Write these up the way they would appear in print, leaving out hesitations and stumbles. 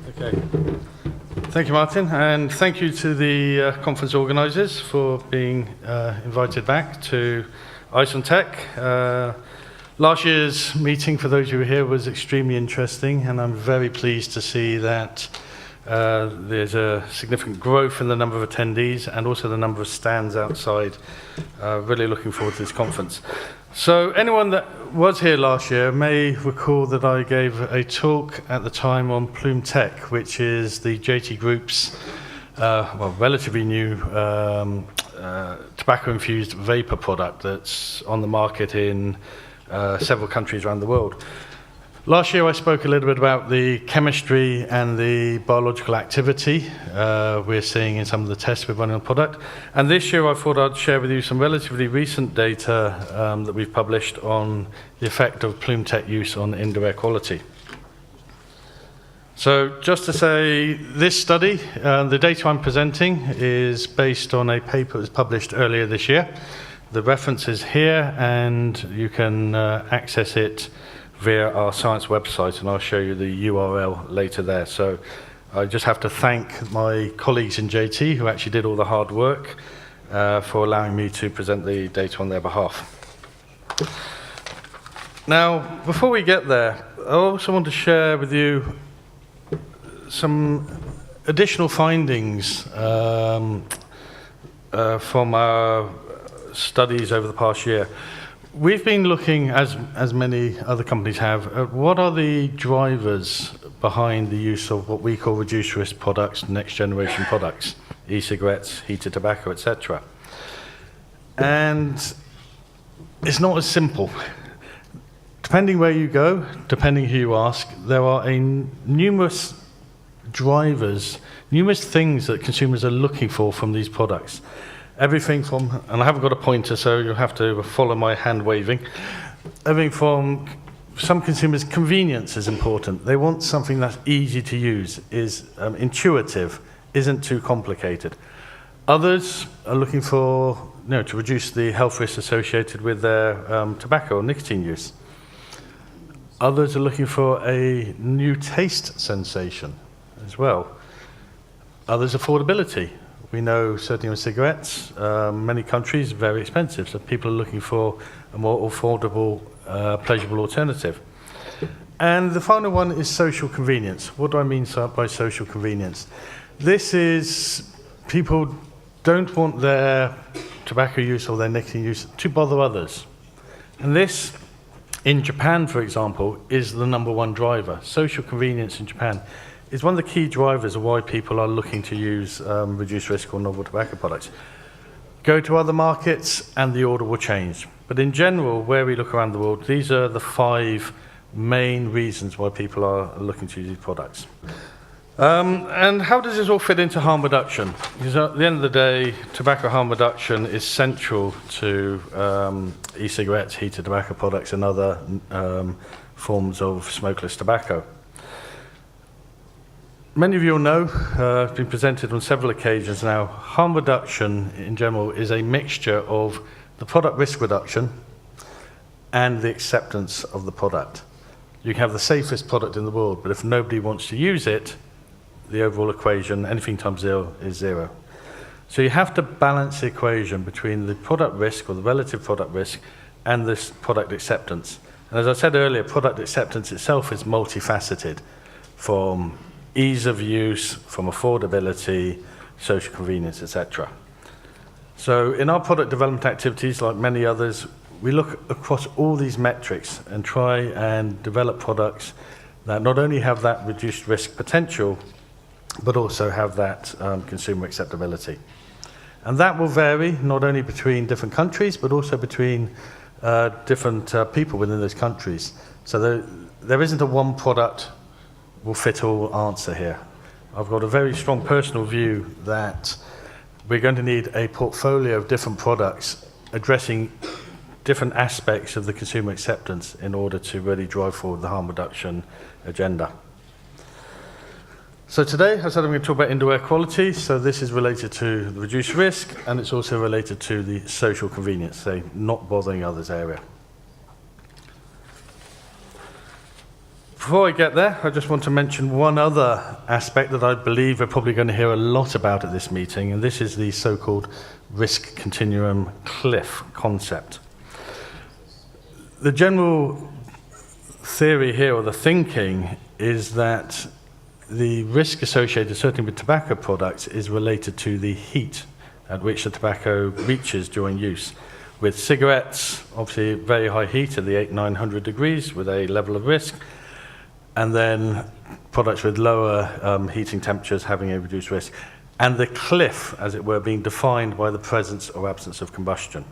Okay. Thank you, Martin, and thank you to the conference organisers for being invited back to Ploom TECH. Last year's meeting, for those of you who were here, was extremely interesting, and I'm very pleased to see that there's a significant growth in the number of attendees and also the number of stands outside. Really looking forward to this conference. So anyone that was here last year may recall that I gave a talk at the time on Ploom TECH, which is the JT Group's relatively new tobacco-infused vapor product that's on the market in several countries around the world. Last year I spoke a little bit about the chemistry and the biological activity we're seeing in some of the tests we're running on the product. And this year I thought I'd share with you some relatively recent data that we've published on the effect of Ploom TECH use on indoor air quality. So just to say, this study, the data I'm presenting is based on a paper that was published earlier this year. The reference is here, and you can access it via our science website, and I'll show you the URL later there. So I just have to thank my colleagues in JT who actually did all the hard work for allowing me to present the data on their behalf. Now, before we get there, I also want to share with you some additional findings from our studies over the past year. We've been looking, as many other companies have, at what are the drivers behind the use of what we call reduced risk products, next generation products, e-cigarettes, heated tobacco, etc. And it's not as simple. Depending where you go, depending who you ask, there are numerous drivers, numerous things that consumers are looking for from these products. Everything from, and I haven't got a pointer, so you'll have to follow my hand waving. Everything from, some consumers, convenience is important. They want something that's easy to use, is intuitive, isn't too complicated. Others are looking for, to reduce the health risks associated with their tobacco or nicotine use. Others are looking for a new taste sensation as well. Others, affordability. We know certainly with cigarettes, many countries are very expensive, so people are looking for a more affordable, pleasurable alternative. And the final one is social convenience. What do I mean by social convenience? This is, people don't want their tobacco use or their nicotine use to bother others. And this, in Japan, for example, is the #1 driver. Social convenience in Japan is one of the key drivers of why people are looking to use reduced risk or novel tobacco products. Go to other markets and the order will change. But in general, where we look around the world, these are the 5 main reasons why people are looking to use these products. And how does this all fit into harm reduction? Because at the end of the day, tobacco harm reduction is central to e-cigarettes, heated tobacco products, and other forms of smokeless tobacco. Many of you will know, it's been presented on several occasions now, harm reduction in general is a mixture of the product risk reduction and the acceptance of the product. You can have the safest product in the world, but if nobody wants to use it, the overall equation, anything times 0 is 0. So you have to balance the equation between the product risk or the relative product risk and this product acceptance. And as I said earlier, product acceptance itself is multifaceted, from ease of use, from affordability, social convenience, etc. So in our product development activities, like many others, we look across all these metrics and try and develop products that not only have that reduced risk potential, but also have that consumer acceptability. And that will vary not only between different countries, but also between different people within those countries. So there isn't a one product will fit all answer here. I've got a very strong personal view that we're going to need a portfolio of different products addressing different aspects of the consumer acceptance in order to really drive forward the harm reduction agenda. So today, I said I'm going to talk about indoor air quality. So this is related to the reduced risk, and it's also related to the social convenience, so not bothering others area. Before I get there, I just want to mention one other aspect that I believe we're probably going to hear a lot about at this meeting, and this is the so-called risk continuum cliff concept. The general theory here, or the thinking, is that the risk associated certainly with tobacco products is related to the heat at which the tobacco reaches during use. With cigarettes, obviously very high heat at the 800-900 degrees with a level of risk, and then products with lower heating temperatures having a reduced risk. And the cliff, as it were, being defined by the presence or absence of combustion.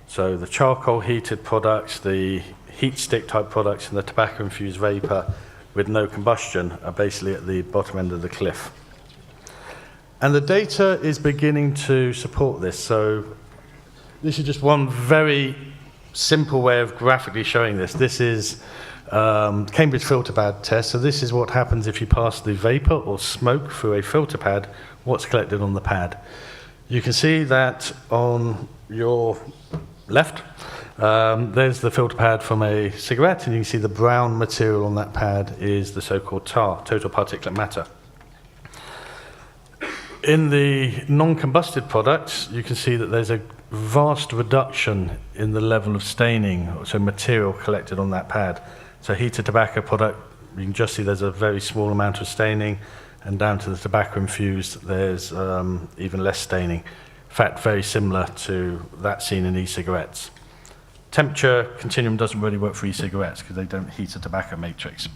So the charcoal heated products, the heat stick type products, and the tobacco infused vapor with no combustion are basically at the bottom end of the cliff. And the data is beginning to support this. So this is just one very simple way of graphically showing this. This is Cambridge filter pad test. So this is what happens if you pass the vapor or smoke through a filter pad, what's collected on the pad. You can see that on your left, there's the filter pad from a cigarette, and you can see the brown material on that pad is the so-called tar, total particulate matter. In the non-combusted products, you can see that there's a vast reduction in the level of staining, so material collected on that pad. So heated tobacco product, you can just see there's a very small amount of staining, and down to the tobacco infused, there's even less staining. In fact, very similar to that seen in e-cigarettes. Temperature continuum doesn't really work for e-cigarettes because they don't heat a tobacco matrix.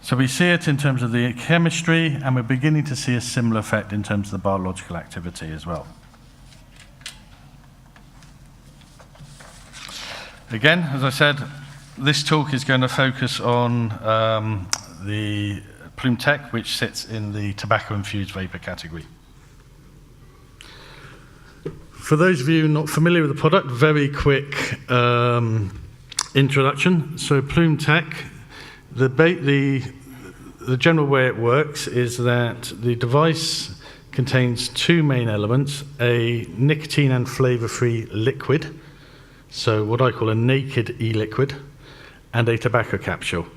So we see it in terms of the chemistry, and we're beginning to see a similar effect in terms of the biological activity as well. Again, as I said, this talk is going to focus on the Ploom TECH, which sits in the tobacco-infused vapor category. For those of you not familiar with the product, very quick introduction. So Ploom TECH, the general way it works is that the device contains two main elements, a nicotine and flavor-free liquid, so what I call a naked e-liquid, and a tobacco capsule.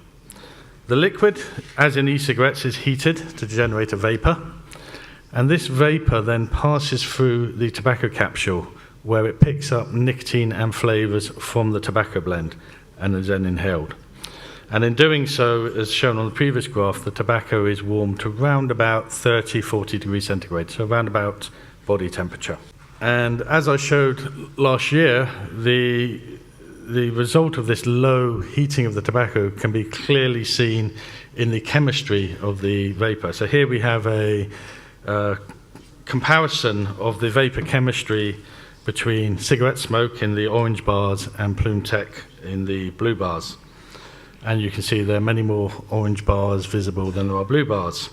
The liquid, as in e-cigarettes, is heated to generate a vapor, and this vapor then passes through the tobacco capsule where it picks up nicotine and flavors from the tobacco blend and is then inhaled. And in doing so, as shown on the previous graph, the tobacco is warmed to around about 30-40 degrees centigrade, so around about body temperature. And as I showed last year, the result of this low heating of the tobacco can be clearly seen in the chemistry of the vapor. So here we have a comparison of the vapor chemistry between cigarette smoke in the orange bars and Ploom TECH in the blue bars. And you can see there are many more orange bars visible than there are blue bars.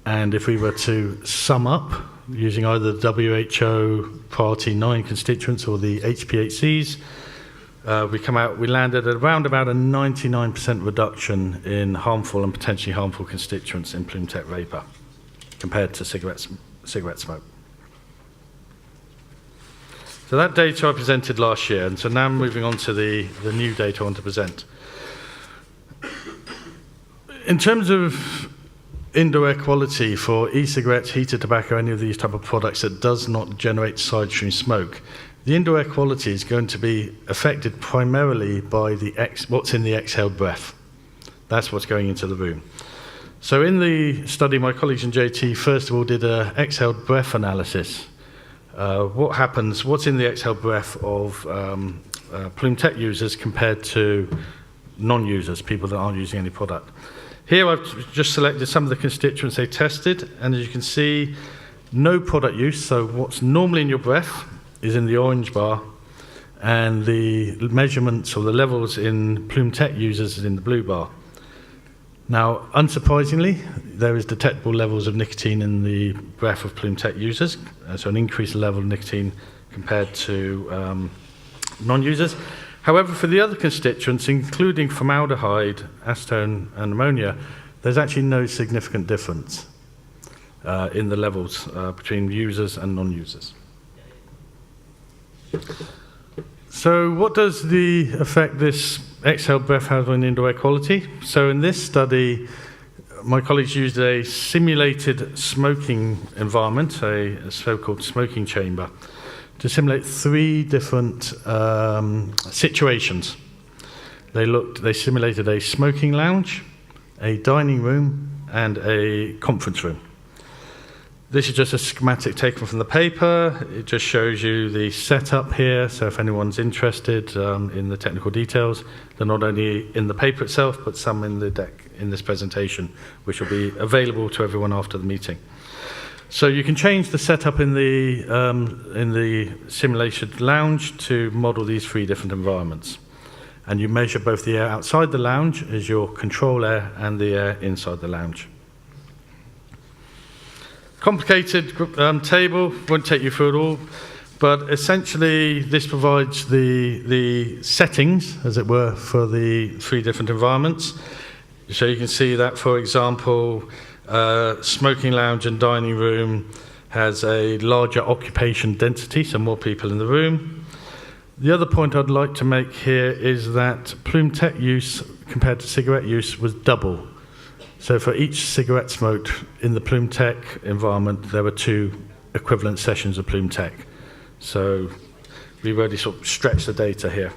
And if we were to sum up using either the WHO Priority 9 constituents or the HPHCs, we landed at around about a 99% reduction in harmful and potentially harmful constituents in Ploom TECH vapor compared to cigarette smoke. So that data I presented last year, and so now I'm moving on to the new data I want to present. In terms of indoor air quality for e-cigarettes, heated tobacco, any of these type of products that does not generate side stream smoke, the indoor air quality is going to be affected primarily by what's in the exhaled breath. That's what's going into the room. So in the study, my colleagues in JT first of all did an exhaled breath analysis. What's in the exhaled breath of Ploom TECH users compared to non-users, people that aren't using any product. Here I've just selected some of the constituents they tested, and as you can see, no product use, so what's normally in your breath is in the orange bar, and the measurements or the levels in Ploom TECH users is in the blue bar. Now, unsurprisingly, there is detectable levels of nicotine in the breath of Ploom TECH users, so an increased level of nicotine compared to non-users. However, for the other constituents, including formaldehyde, acetone, and ammonia, there's actually no significant difference in the levels between users and non-users. So what does the effect this exhale breath has on indoor air quality. So in this study, my colleagues used a simulated smoking environment, a so-called smoking chamber, to simulate 3 different situations. They simulated a smoking lounge, a dining room, and a conference room. This is just a schematic taken from the paper. It just shows you the setup here, so if anyone's interested in the technical details, they're not only in the paper itself, but some in the deck in this presentation, which will be available to everyone after the meeting. So you can change the setup in the simulated lounge to model these 3 different environments. And you measure both the air outside the lounge as your control air and the air inside the lounge. Complicated table, won't take you through it all, but essentially this provides the settings, as it were, for the 3 different environments. So you can see that, for example, smoking lounge and dining room has a larger occupation density, so more people in the room. The other point I'd like to make here is that Ploom TECH use compared to cigarette use was double. So for each cigarette smoked in the Ploom TECH environment, there were 2 equivalent sessions of Ploom TECH. So we really sort of stretched the data here.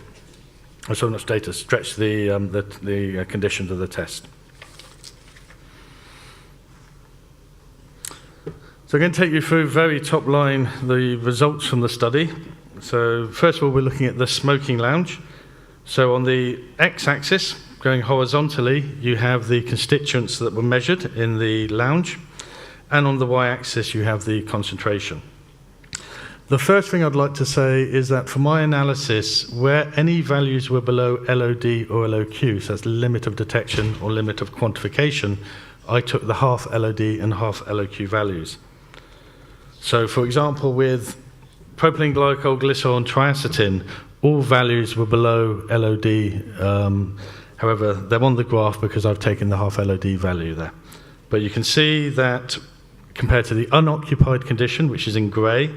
So not data, stretched the conditions of the test. So I'm going to take you through very top line the results from the study. So first of all, we're looking at the smoking lounge. So on the x-axis, going horizontally, you have the constituents that were measured in the lounge, and on the y-axis, you have the concentration. The first thing I'd like to say is that for my analysis, where any values were below LOD or LOQ, so that's limit of detection or limit of quantification, I took the half LOD and half LOQ values. So for example, with propylene glycol, glycerol, and triacetin, all values were below LOD. However, they're on the graph because I've taken the half LOD value there. But you can see that compared to the unoccupied condition, which is in grey,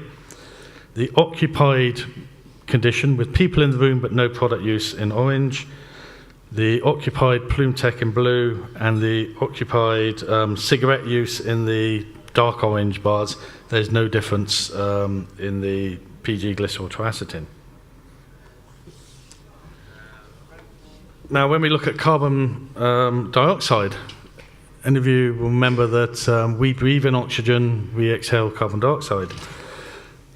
the occupied condition with people in the room but no product use in orange, the occupied Ploom TECH in blue, and the occupied cigarette use in the dark orange bars, there's no difference in the PG glycerol triacetin. Now, when we look at carbon dioxide, any of you will remember that we breathe in oxygen, we exhale carbon dioxide.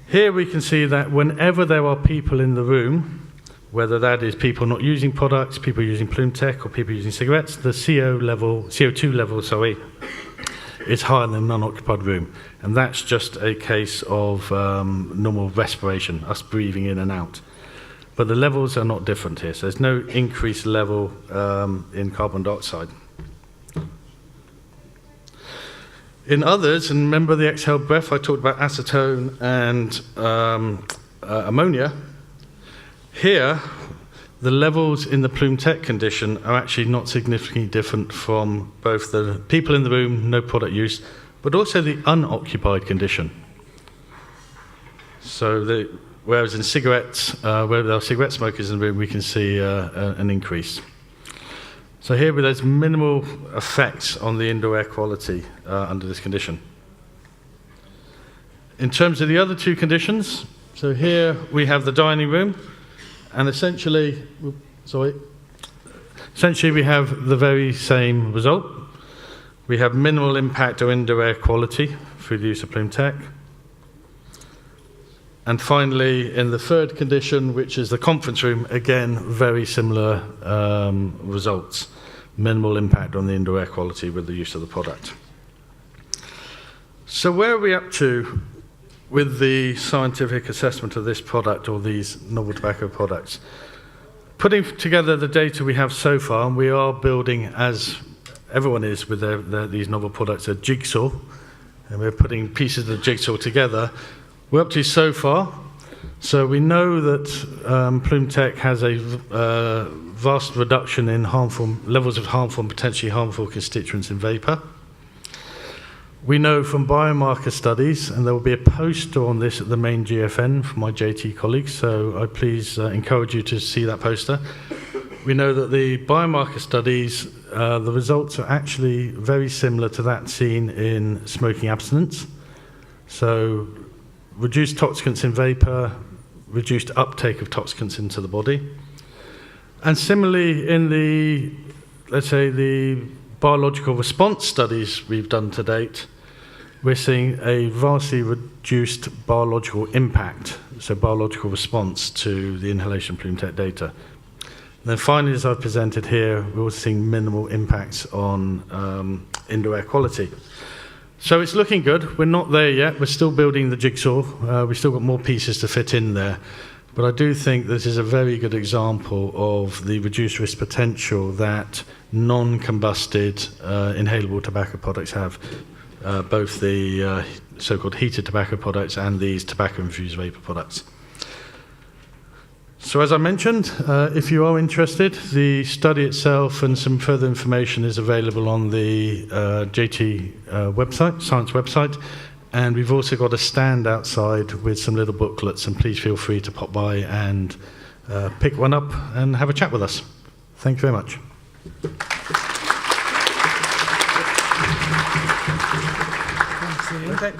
Here we can see that whenever there are people in the room, whether that is people not using products, people using Ploom TECH, or people using cigarettes, the CO2 level, is higher than an unoccupied room. And that's just a case of normal respiration, us breathing in and out. But the levels are not different here, so there's no increased level in carbon dioxide. In others, and remember the exhaled breath, I talked about acetone and ammonia. Here, the levels in the Ploom TECH condition are actually not significantly different from both the people in the room, no product use, but also the unoccupied condition. So whereas in cigarettes, where there are cigarette smokers in the room, we can see an increase. So here there's minimal effects on the indoor air quality under this condition. In terms of the other 2 conditions, so here we have the dining room, and essentially we have the very same result. We have minimal impact on indoor air quality through the use of Ploom TECH. And finally, in the third condition, which is the conference room, again, very similar results. Minimal impact on the indoor air quality with the use of the product. So where are we up to with the scientific assessment of this product or these novel tobacco products? Putting together the data we have so far, we are building, as everyone is with these novel products, a jigsaw, and we're putting pieces of the jigsaw together. We're up to so far. So we know that Ploom TECH has a vast reduction in harmful levels of harmful and potentially harmful constituents in vapor. We know from biomarker studies, and there will be a poster on this at the main GFN from my JT colleagues, so I please encourage you to see that poster. we know that the biomarker studies, the results are actually very similar to that seen in smoking abstinence. So reduced toxicants in vapor, reduced uptake of toxicants into the body. And similarly, in the, let's say, the biological response studies we've done to date, we're seeing a vastly reduced biological impact, so biological response to the inhalation Ploom TECH data. And then finally, as I've presented here, we're also seeing minimal impacts on indoor air quality. So it's looking good. We're not there yet. We're still building the jigsaw. We've still got more pieces to fit in there. But I do think this is a very good example of the reduced risk potential that non-combusted inhalable tobacco products have, both the so-called heated tobacco products and these tobacco-infused vapor products. So as I mentioned, if you are interested, the study itself and some further information is available on the JT website, science website, and we've also got a stand outside with some little booklets, and please feel free to pop by and pick one up and have a chat with us. Thank you very much. Okay.